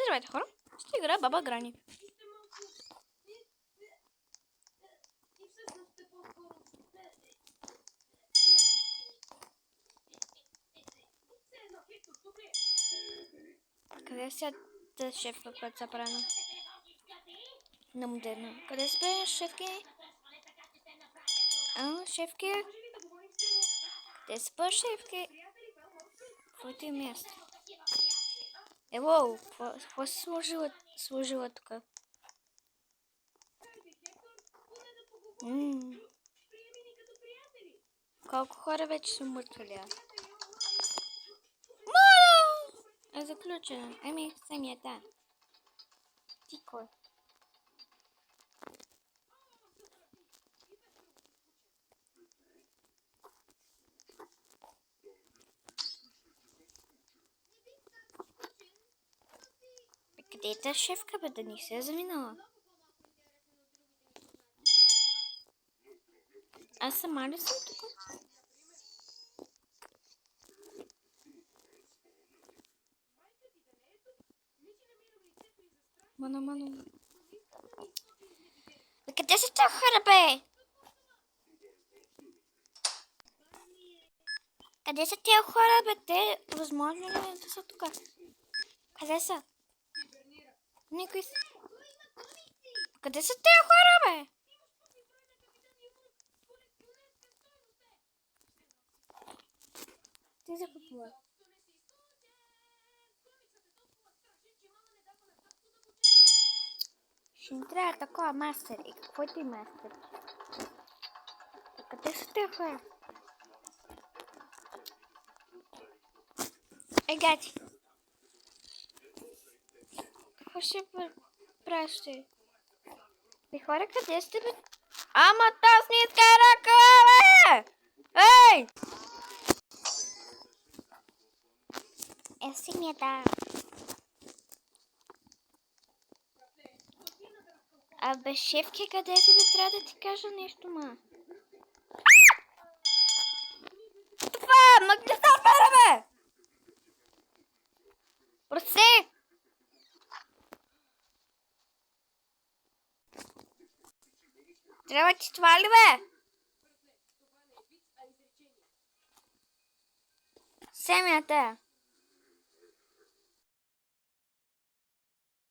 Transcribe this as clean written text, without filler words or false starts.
Здравейте, хора! Ще играя Баба Грани. Къде си тази шефка, която са правена? На модерна. Къде спе, шефки? Шефки? Къде спа, шефки? Какво ти е място? Ело, какво си сложила тук? Колко хора вече са мъртвали? Моля! Е заключено. Еми, самия да. Ти кой? Къде е тази шефка, бе, да ни се е заминала? Аз сама ли съм тук? Мано. Бе, къде са тези хора, бе? Къде са тези хора, бе? Те, възможно ли да са тук? Къде са? Никой са. Къде са тези хора, бе? Ти за какво? Ще ми трябва такова мастер. И какво е ти мастер? Къде са тези хора? Гати. Какво ще правиш ти? Бе, хора, къде сте, бе? Ама таз не иска ръка, бе! Ей! Си ми е да. Абе, шефки, къде си, бе? Трябва да ти кажа нещо, ма. Това! Магнитофона, бе! Проси! Трябва ти това ли, бе? Семията.